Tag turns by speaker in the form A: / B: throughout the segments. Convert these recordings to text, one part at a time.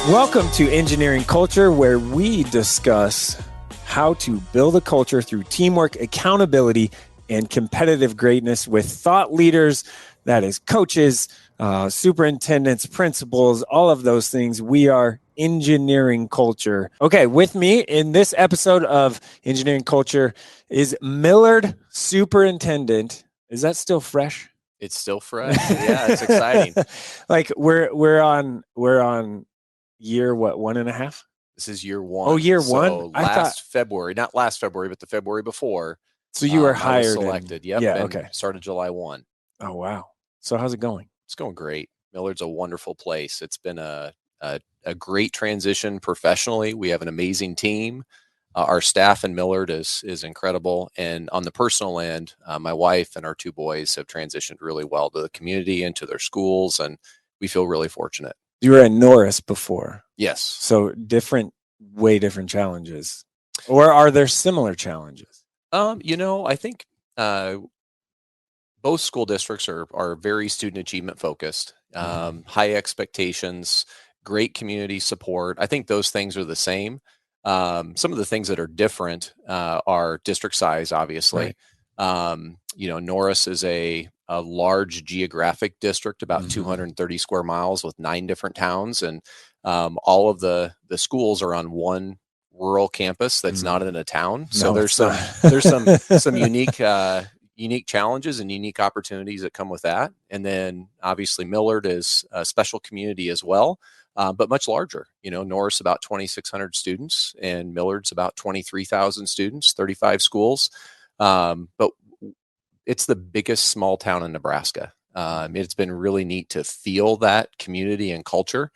A: Welcome to Engineering Culture, where we discuss how to build a culture through teamwork, accountability, and competitive greatness with thought leaders, that is coaches, superintendents, principals, all of those things. We are Engineering Culture. Okay, with me in this episode of Engineering Culture is Millard Superintendent. Is that still fresh?
B: It's still fresh. Yeah, it's exciting.
A: Like we're on year what, 1.5?
B: This is year one.
A: Oh, year
B: so
A: one. I thought
B: February, not last February, but the February before.
A: so. You were
B: I
A: hired,
B: was selected. Yep.
A: Yeah.
B: And
A: Okay.
B: started July 1.
A: Oh wow. So how's it going?
B: It's going great. Millard's a wonderful place. It's been a great transition professionally. We have an amazing team. Our staff in Millard is incredible. And on the personal end, my wife and our two boys have transitioned really well to the community and to their schools, and we feel really fortunate.
A: You were at Norris before.
B: Yes.
A: So way different challenges, or are there similar challenges?
B: I think both school districts are very student achievement focused, high expectations, great community support. I think those things are the same. Some of the things that are different are district size, obviously. Right. Norris is a large geographic district, about 230 square miles with 9 different towns. And all of the schools are on one rural campus that's not in a town. So there's some unique challenges and unique opportunities that come with that. And then obviously Millard is a special community as well. But much larger. Norris about 2,600 students, and Millard's about 23,000 students, 35 schools. But it's the biggest small town in Nebraska. It's been really neat to feel that community and culture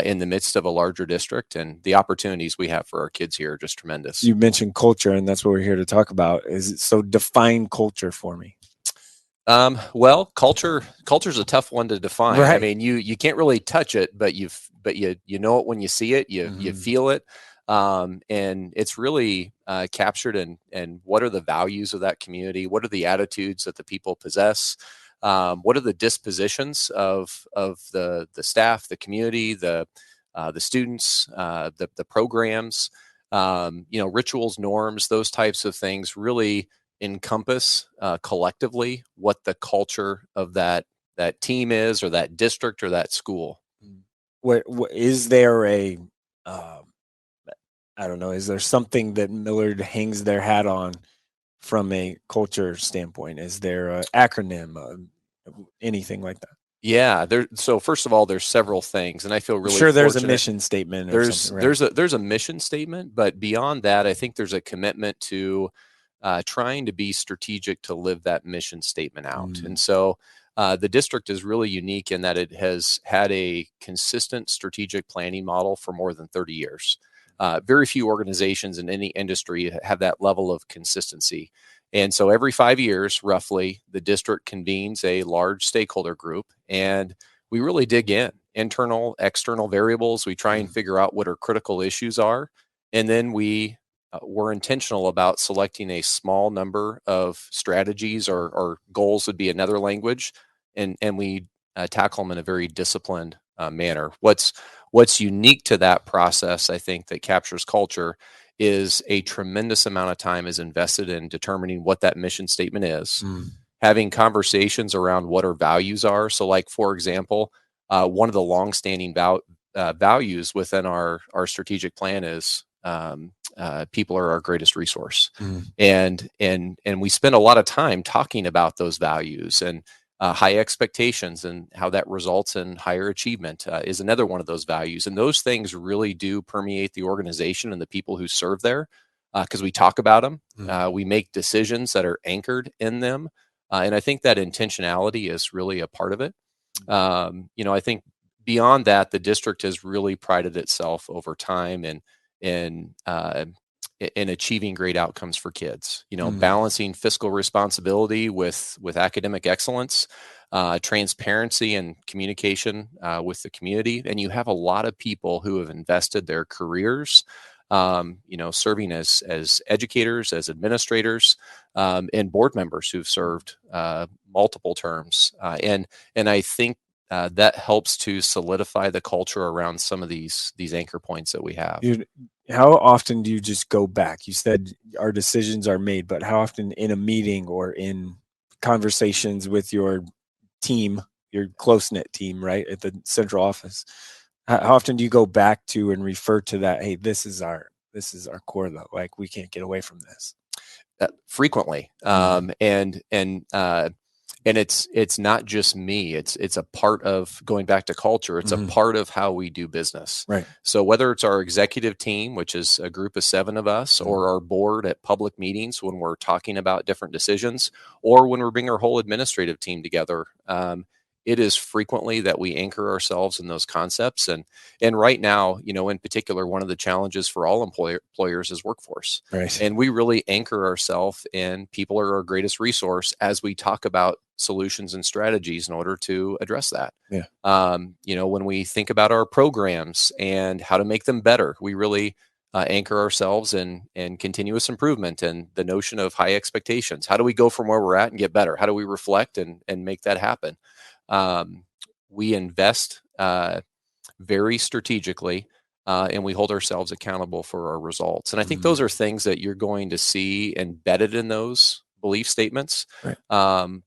B: in the midst of a larger district, and the opportunities we have for our kids here are just tremendous.
A: You mentioned culture, and that's what we're here to talk about. So define culture for me.
B: Well, culture's a tough one to define.
A: Right.
B: I mean, you can't really touch it, but you know it when you see it, you feel it. And it's really captured in what are the values of that community? What are the attitudes that the people possess? What are the dispositions of the staff, the community, the students, the programs, rituals, norms, those types of things really encompass collectively what the culture of that team is, or that district, or that school.
A: What is there I don't know, is there something that Millard hangs their hat on from a culture standpoint? Is there an acronym, anything like that?
B: Yeah, so first of all, there's several things, and I feel really
A: sure there's
B: fortunate.
A: A mission statement. There's
B: that helps to solidify the culture around some of these anchor points that we have.
A: How often do you just go back? You said our decisions are made, but how often in a meeting or in conversations with your team, your close-knit team, right, at the central office, how often do you go back to and refer to that? Hey, this is our core, though. Like, we can't get away from this.
B: Frequently, and it's not just me. It's a part of going back to culture. It's a part of how we do business.
A: Right.
B: So whether it's our executive team, which is a group of 7 of us, or our board at public meetings when we're talking about different decisions, or when we're bringing our whole administrative team together, it is frequently that we anchor ourselves in those concepts. And right now, in particular, one of the challenges for all employers is workforce.
A: Right.
B: And we really anchor ourselves in people are our greatest resource as we talk about solutions and strategies in order to address that.
A: Yeah.
B: When we think about our programs and how to make them better, we really anchor ourselves in continuous improvement and the notion of high expectations. How do we go from where we're at and get better? How do we reflect and make that happen? We invest very strategically, and we hold ourselves accountable for our results. And I think those are things that you're going to see embedded in those belief statements.
A: Right.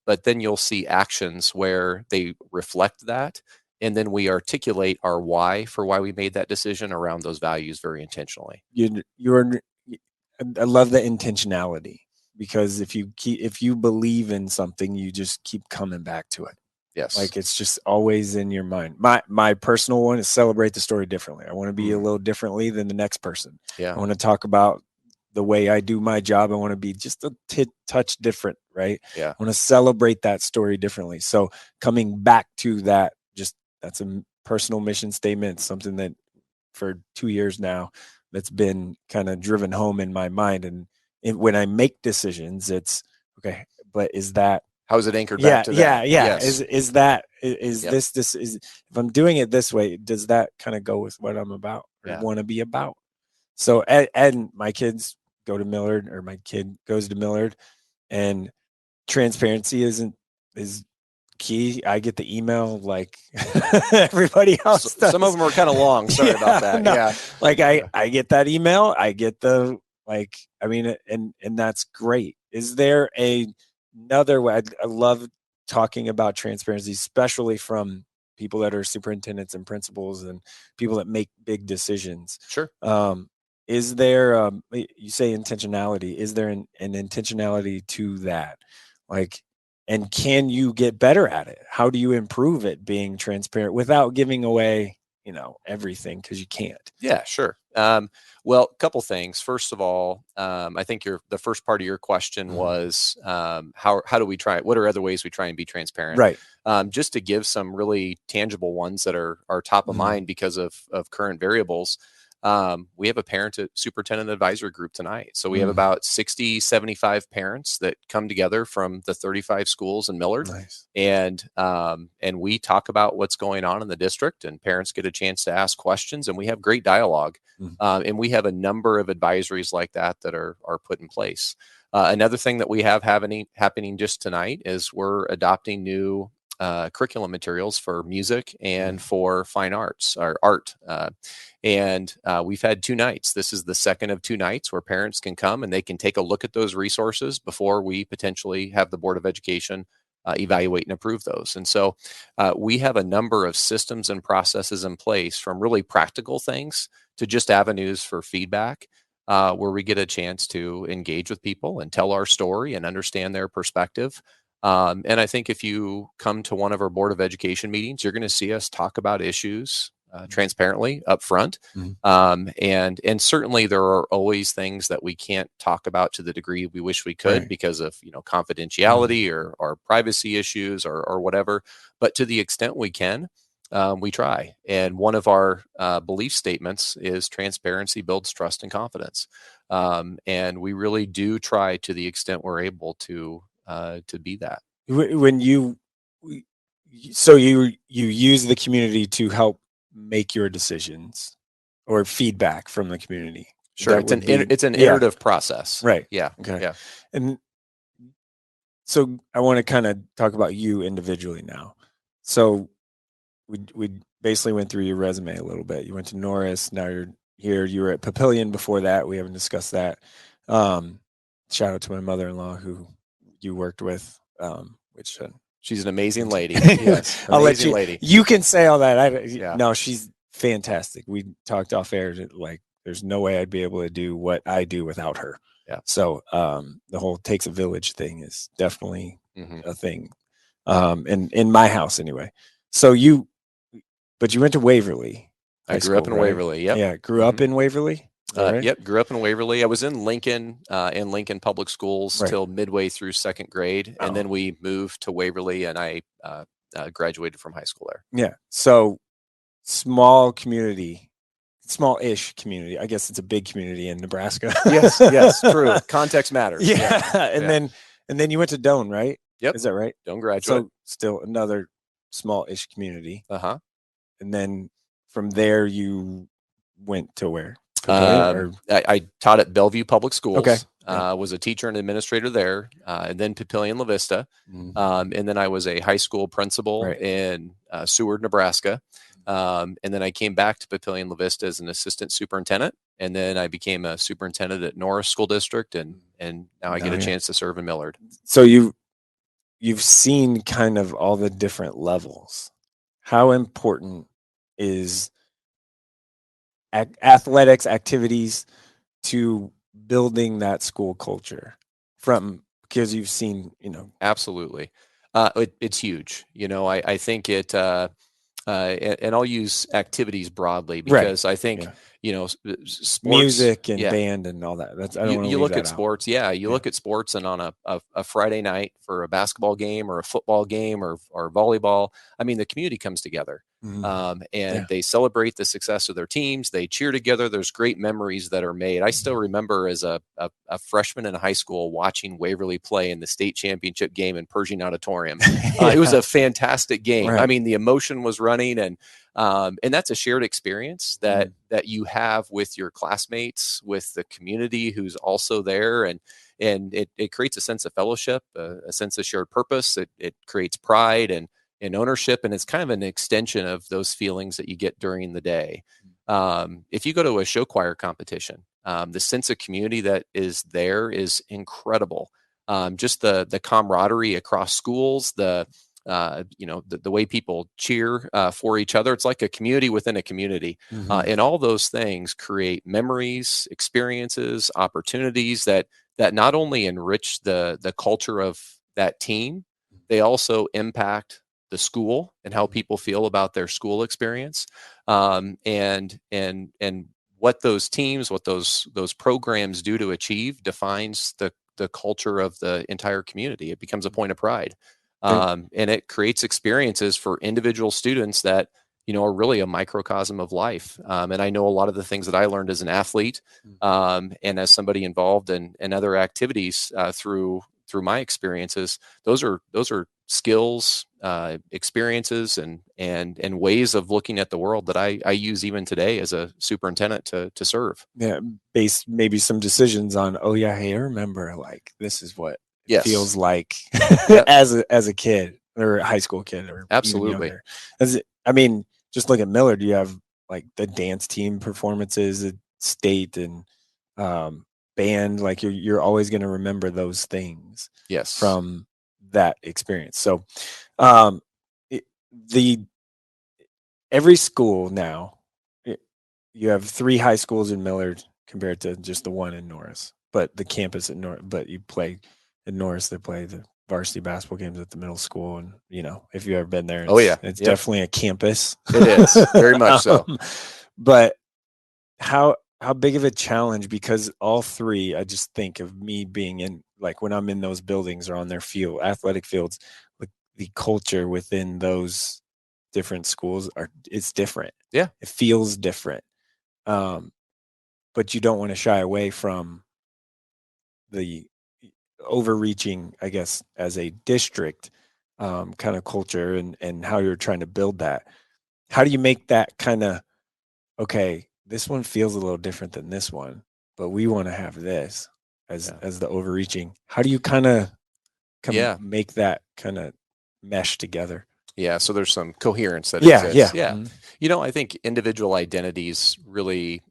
B: But then you'll see actions where they reflect that. And then we articulate our why for why we made that decision around those values very intentionally.
A: I love the intentionality, because if you believe in something, you just keep coming back to it.
B: Yes.
A: Like, it's just always in your mind. My personal one is celebrate the story differently. I want to be a little differently than the next person.
B: Yeah.
A: I want to talk about the way I do my job. I want to be just a touch different, right?
B: Yeah.
A: I want to celebrate that story differently. So coming back to that, that's a personal mission statement, something that for 2 years now that's been kind of driven home in my mind. And when I make decisions, it's okay, but is that,
B: how is it anchored back to that?
A: Yeah.
B: Yes.
A: Is this if I'm doing it this way, does that kind of go with what I'm about or want to be about? So and my kids go to Millard, or my kid goes to Millard, and transparency is key. I get the email like everybody else does.
B: Some of them are kind of long. Sorry about that.
A: No.
B: Yeah.
A: Like I get that email. I get the, and that's great. Is there another way? I love talking about transparency, especially from people that are superintendents and principals and people that make big decisions.
B: Sure.
A: Is there, you say intentionality, is there an intentionality to that? Like, and can you get better at it? How do you improve it being transparent without giving away, everything? Because you can't.
B: Yeah, sure. Well, a couple things. First of all, I think the first part of your question was how do we try? What are other ways we try and be transparent?
A: Right.
B: Just to give some really tangible ones that are top of mind because of current variables. We have a parent superintendent advisory group tonight. So we have about 60, 75 parents that come together from the 35 schools in Millard.
A: Nice.
B: And we talk about what's going on in the district, and parents get a chance to ask questions, and we have great dialogue. And we have a number of advisories like that are put in place. Another thing that we have happening just tonight is we're adopting new curriculum materials for music and for fine arts or art. And we've had 2 nights. This is the second of 2 nights where parents can come and they can take a look at those resources before we potentially have the Board of Education evaluate and approve those. And so we have a number of systems and processes in place, from really practical things to just avenues for feedback, where we get a chance to engage with people and tell our story and understand their perspective. And I think if you come to one of our Board of Education meetings, you're going to see us talk about issues transparently up front. And certainly there are always things that we can't talk about to the degree we wish we could because of confidentiality or privacy issues or whatever. But to the extent we can, we try. And one of our belief statements is transparency builds trust and confidence. And we really do try to the extent we're able to be that.
A: When you use the community to help make your decisions, or feedback from the community.
B: Sure. It's an iterative process.
A: Right.
B: Yeah.
A: Okay.
B: Yeah.
A: And so I want to kind of talk about you individually now. So we basically went through your resume a little bit. You went to Norris, now you're here. You were at Papillion before that. We haven't discussed that. Shout out to my mother-in-law who you worked with, which
B: she's an amazing lady. Yes,
A: I'll let
B: amazing lady.
A: You can say all that.
B: Yeah.
A: No, she's fantastic. We talked off air. Like, there's no way I'd be able to do what I do without her.
B: Yeah.
A: So the whole takes a village thing is definitely a thing. In my house anyway. So but you went to Waverly.
B: I grew up in Waverly. Yep.
A: Yeah. Grew up in Waverly. Right?
B: Yep. Grew up in Waverly. I was in Lincoln Public Schools till midway through second grade. And then we moved to Waverly and I graduated from high school there.
A: Yeah. So small community, small-ish community. I guess it's a big community in Nebraska.
B: Yes. True. Context matters.
A: Yeah. And then you went to Doane, right?
B: Yep.
A: Is that right?
B: Doane graduate.
A: So still another small-ish community.
B: Uh-huh.
A: And then from there you went to where?
B: I taught at Bellevue Public Schools.
A: Okay.
B: Was a teacher and administrator there, and then Papillion La Vista. And then I was a high school principal in Seward, Nebraska. And then I came back to Papillion La Vista as an assistant superintendent. And then I became a superintendent at Norris School District. And now I get a chance to serve in Millard.
A: So you've seen kind of all the different levels. How important is athletics activities to building that school culture because you've seen,
B: Absolutely. It's huge. I think it, and I'll use activities broadly because I think, sports,
A: music and band and all that.
B: You look at sports. Yeah. You look at sports and on a Friday night for a basketball game or a football game or volleyball, I mean, the community comes together. They celebrate the success of their teams. They cheer together. There's great memories that are made. I still remember as a freshman in high school watching Waverly play in the state championship game in Pershing Auditorium. It was a fantastic game. Right. I mean, the emotion was running, and that's a shared experience that you have with your classmates, with the community who's also there, and it creates a sense of fellowship, a sense of shared purpose. It creates pride and ownership, and it's kind of an extension of those feelings that you get during the day. If you go to a show choir competition, the sense of community that is there is incredible. Just the camaraderie across schools, the way people cheer for each other. It's like a community within a community. And all those things create memories, experiences, opportunities that not only enrich the culture of that team, they also impact the school and how people feel about their school experience, and what those teams, what those programs do to achieve defines the culture of the entire community. It becomes a point of pride, and it creates experiences for individual students that are really a microcosm of life. And I know a lot of the things that I learned as an athlete, and as somebody involved in other activities through my experiences, those are skills, experiences, and ways of looking at the world that I use even today as a superintendent to serve.
A: Yeah, based maybe some decisions on, hey, I remember, like, this is what it feels like as a kid or a high school kid or
B: absolutely.
A: Just look at Millard. You have like the dance team performances at state and band. Like you're always going to remember those things.
B: Yes,
A: from that experience. So every school now, you have 3 high schools in Millard compared to just the one in Norris, but the campus at Norris, but you play in Norris, they play the varsity basketball games at the middle school. And if you've ever been there, it's definitely a campus.
B: It is very much so.
A: But how big of a challenge, because all 3, I just think of me being in, like when I'm in those buildings or on their athletic fields, like the culture within those different schools it's different.
B: Yeah.
A: It feels different. But you don't want to shy away from the overreaching, I guess, as a district kind of culture and how you're trying to build that. How do you make that kind of, this one feels a little different than this one, but we want to have this as the overreaching? How do you kind of make that kind of mesh together?
B: Yeah. So there's some coherence that
A: Yeah,
B: exists.
A: yeah.
B: Yeah. I think individual identities really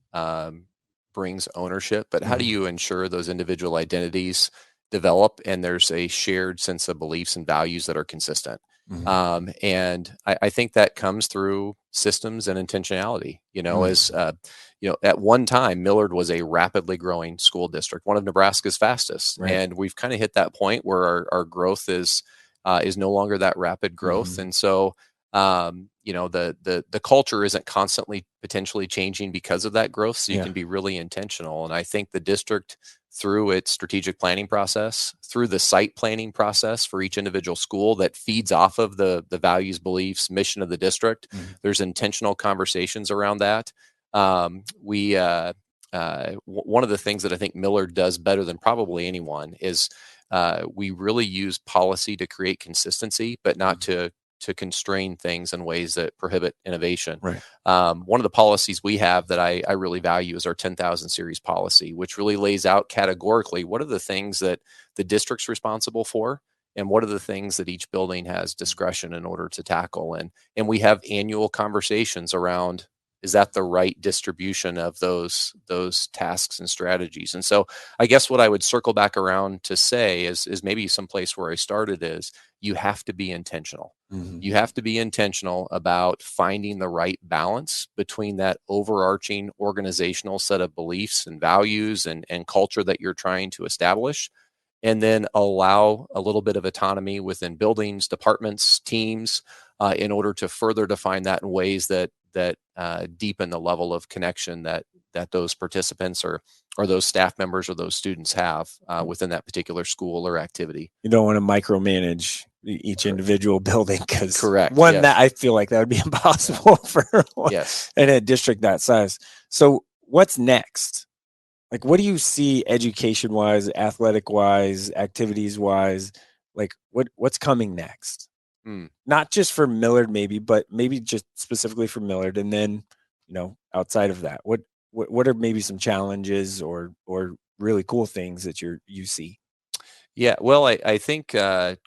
B: brings ownership, but how do you ensure those individual identities develop and there's a shared sense of beliefs and values that are consistent? And I think that comes through systems and intentionality. As at one time, Millard was a rapidly growing school district, one of Nebraska's fastest,
A: Right.
B: and we've kind of hit that point where our growth is no longer that rapid growth, and so the culture isn't constantly potentially changing because of that growth. So you can be really intentional, and I think the district, through its strategic planning process, through the site planning process for each individual school that feeds off of the values, beliefs, mission of the district, there's intentional conversations around that. One of the things that I think Millard does better than probably anyone is we really use policy to create consistency, but not to constrain things in ways that prohibit innovation.
A: Right.
B: One of the policies we have that I really value is our 10,000 series policy, which really lays out categorically what are the things that the district's responsible for and what are the things that each building has discretion in order to tackle. And we have annual conversations around, is that the right distribution of those tasks and strategies? And so I guess what I would circle back around to say is maybe someplace where I started is you have to be intentional. You have to be intentional about finding the right balance between that overarching organizational set of beliefs and values and culture that you're trying to establish, and then allow a little bit of autonomy within buildings, departments, teams, in order to further define that in ways that deepen the level of connection that those participants or those staff members or those students have within that particular school or activity.
A: You don't want to micromanage each individual building, because
B: Yes.
A: that I feel like that would be impossible for in a district that size. So what's next? Like, what do you see education wise, athletic wise, activities wise? Like what's coming next? Not just for Millard, maybe, but maybe just specifically for Millard. And then, outside of that, what are maybe some challenges or really cool things that you see?
B: Yeah, well, I think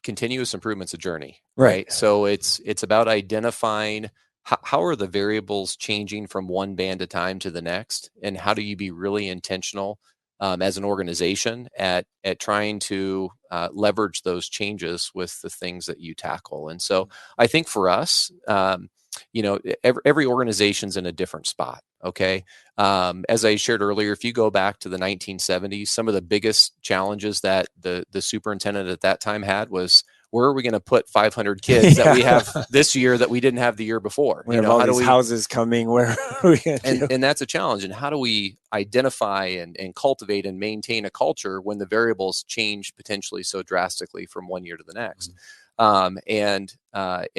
B: continuous improvement's a journey,
A: Right.
B: So it's about identifying how are the variables changing from one band of time to the next, and how do you be really intentional as an organization at trying to leverage those changes with the things that you tackle. And so I think for us, every organization's in a different spot. Okay. As I shared earlier, if you go back to the 1970s, some of the biggest challenges that the superintendent at that time had was, where are we going to put 500 kids that we have this year that we didn't have the year before?
A: We have all these houses coming. Where are we going to
B: and that's a challenge. And how do we identify and cultivate and maintain a culture when the variables change potentially so drastically from one year to the next? And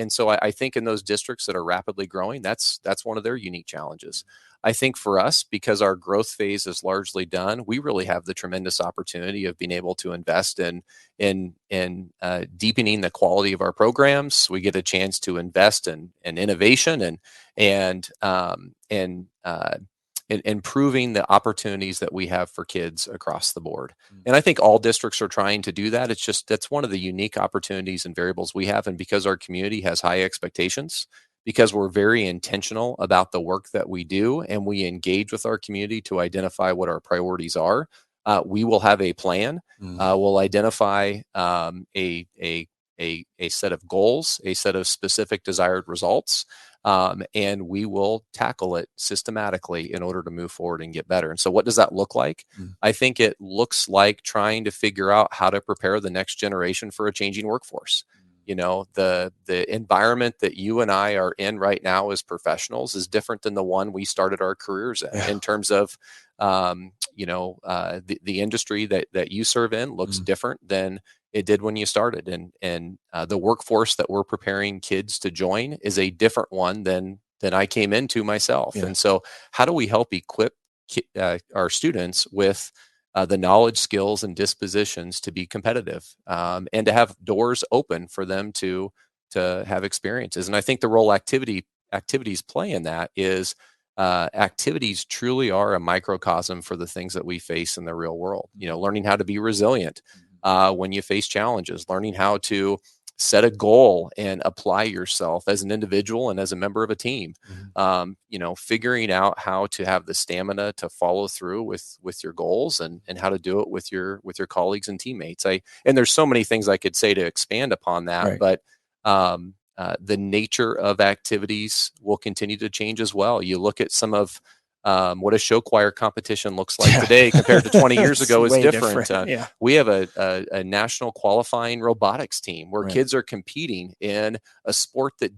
B: so I think in those districts that are rapidly growing, that's one of their unique challenges. I think for us, because our growth phase is largely done, we really have the tremendous opportunity of being able to invest in deepening the quality of our programs. We get a chance to invest in innovation and improving the opportunities that we have for kids across the board. And I think all districts are trying to do that. It's just, that's one of the unique opportunities and variables we have. And because our community has high expectations, because we're very intentional about the work that we do, and we engage with our community to identify what our priorities are, we will have a plan. We'll identify a set of goals, a set of specific desired results, and we will tackle it systematically in order to move forward and get better. And so what does that look like? I think it looks like trying to figure out how to prepare the next generation for a changing workforce. The environment that you and I are in right now as professionals is different than the one we started our careers in terms of, the industry that you serve in looks different than it did when you started. And the workforce that we're preparing kids to join is a different one than I came into myself. And so how do we help equip our students with the knowledge, skills, and dispositions to be competitive, and to have doors open for them to have experiences? And I think the role activities play in that is activities truly are a microcosm for the things that we face in the real world. Learning how to be resilient when you face challenges, learning how to set a goal and apply yourself as an individual and as a member of a team. Figuring out how to have the stamina to follow through with your goals and how to do it with your colleagues and teammates. And there's so many things I could say to expand upon that,
A: Right.
B: but the nature of activities will continue to change as well. You look at some of what a show choir competition looks like today compared to 20 years ago is different. We have a national qualifying robotics team where kids are competing in a sport that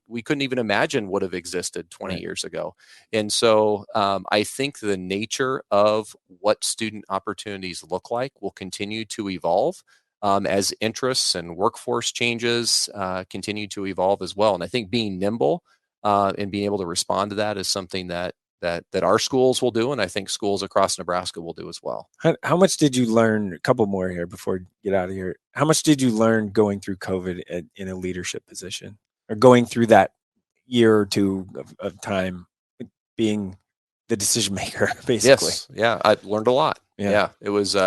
B: we couldn't even imagine would have existed 20 years ago. And so I think the nature of what student opportunities look like will continue to evolve as interests and workforce changes continue to evolve as well. And I think being nimble and being able to respond to that is something that our schools will do, and I think schools across Nebraska will do as well.
A: How much did you learn? A couple more here before we get out of here. How much did you learn going through COVID in a leadership position, or going through that year or two of time being the decision maker, basically?
B: Yes. Yeah, I learned a lot. Yeah. It was.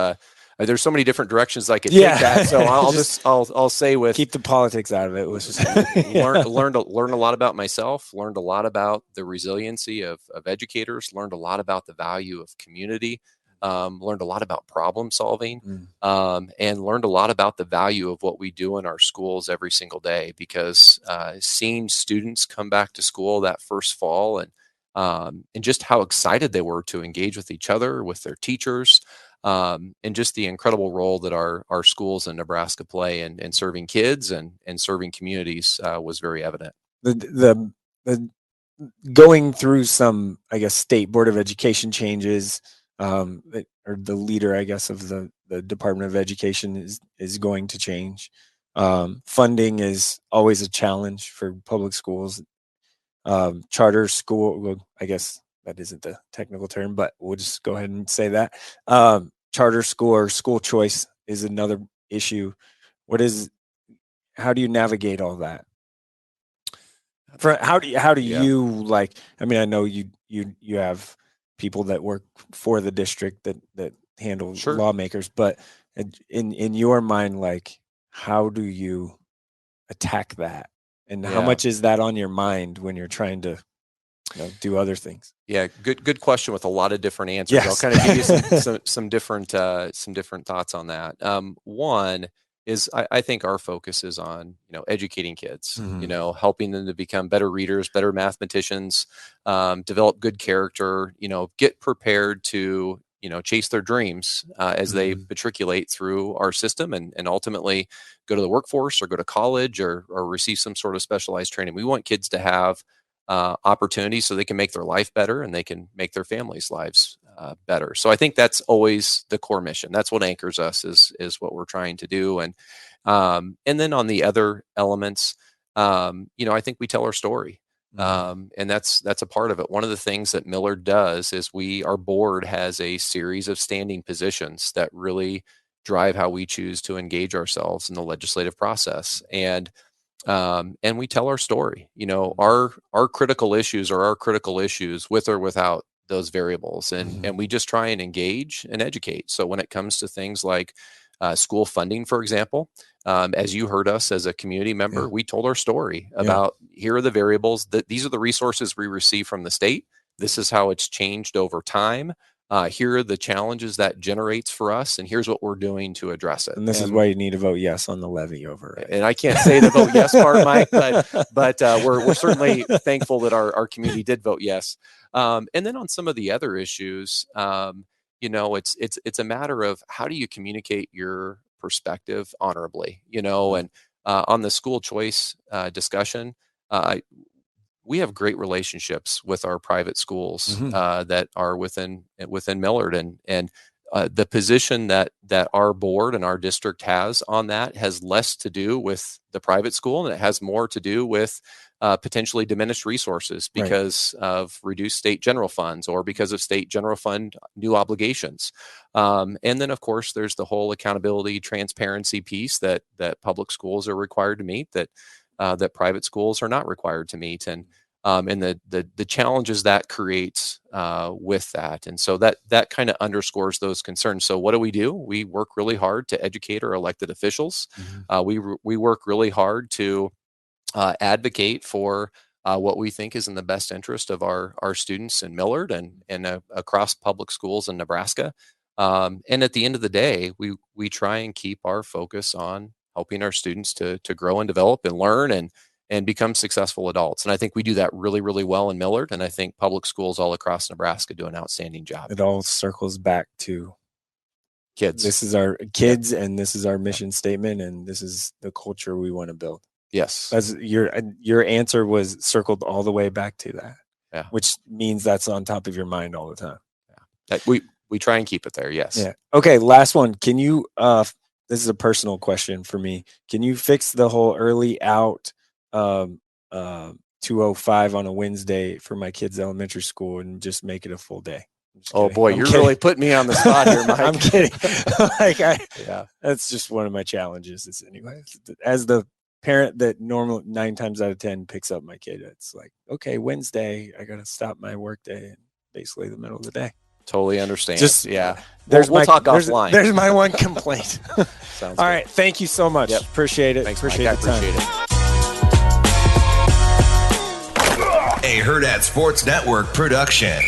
B: There's so many different directions I could take that. So I'll say with
A: keep the politics out of it.
B: Learned a lot about myself, learned a lot about the resiliency of educators, learned a lot about the value of community, learned a lot about problem solving, and learned a lot about the value of what we do in our schools every single day, because seeing students come back to school that first fall and just how excited they were to engage with each other, with their teachers, and just the incredible role that our schools in Nebraska play in serving kids and serving communities was very evident.
A: The going through some, I guess, state board of education changes, or the leader, I guess, of the Department of Education is going to change. Funding is always a challenge for public schools. Charter school, well, I guess that isn't the technical term, but we'll just go ahead and say that. Charter school or school choice is another issue. How do you navigate all that? How do you like? I mean, I know you have people that work for the district that handle lawmakers, but in your mind, like, how do you attack that? And how much is that on your mind when you're trying to do other things?
B: Yeah, good question with a lot of different answers. Yes. I'll kind of give you some different thoughts on that. One is I think our focus is on educating kids, helping them to become better readers, better mathematicians, develop good character, get prepared to chase their dreams as they matriculate through our system and ultimately go to the workforce or go to college or receive some sort of specialized training. We want kids to have opportunities so they can make their life better and they can make their families' lives better. So I think that's always the core mission. That's what anchors us is what we're trying to do. And then on the other elements, I think we tell our story. And that's a part of it. One of the things that Millard does is our board has a series of standing positions that really drive how we choose to engage ourselves in the legislative process. And we tell our story. Our critical issues are our critical issues with or without those variables. And we just try and engage and educate. So when it comes to things like school funding, for example, as you heard us as a community member, we told our story about here are the variables, that these are the resources we receive from the state. This is how it's changed over time. Here are the challenges that generates for us, and here's what we're doing to address it.
A: And this is why you need to vote yes on the levy override.
B: And I can't say the vote yes part, Mike, but we're certainly thankful that our community did vote yes. And then on some of the other issues, it's a matter of how do you communicate your perspective honorably, and on the school choice discussion, we have great relationships with our private schools that are within Millard, and the position that our board and our district has on that has less to do with the private school, and it has more to do with potentially diminished resources because of reduced state general funds or because of state general fund new obligations. And then, of course, there's the whole accountability, transparency piece that public schools are required to meet that private schools are not required to meet. And and the challenges that creates with that. And so that kind of underscores those concerns. So what do? We work really hard to educate our elected officials. We work really hard to advocate for what we think is in the best interest of our students in Millard and across public schools in Nebraska. And at the end of the day, we try and keep our focus on helping our students to grow and develop and learn and become successful adults. And I think we do that really, really well in Millard. And I think public schools all across Nebraska do an outstanding job.
A: It all circles back to
B: kids.
A: This is our kids, and this is our mission statement, and this is the culture we want to build.
B: Yes.
A: As your answer was circled all the way back to that.
B: Yeah.
A: Which means that's on top of your mind all the time.
B: Yeah. We try and keep it there. Yes.
A: Yeah. Okay. Last one. Can you, this is a personal question for me. Can you fix the whole early out 2:05 on a Wednesday for my kids' elementary school and just make it a full day?
B: Oh boy, you're really putting me on the spot here, Mike.
A: I'm kidding. That's just one of my challenges. Anyway, as the parent that normally 9 times out of 10 picks up my kid, it's like, okay, Wednesday, I got to stop my work day in basically the middle of the day.
B: Totally understand. We'll talk offline.
A: There's my one complaint.
B: Sounds
A: all right. Thank you so much.
B: Yep.
A: Appreciate it.
B: Thanks,
A: appreciate
B: Mike.
A: the time.
B: Appreciate it.
C: A Hurrdat Sports Network production.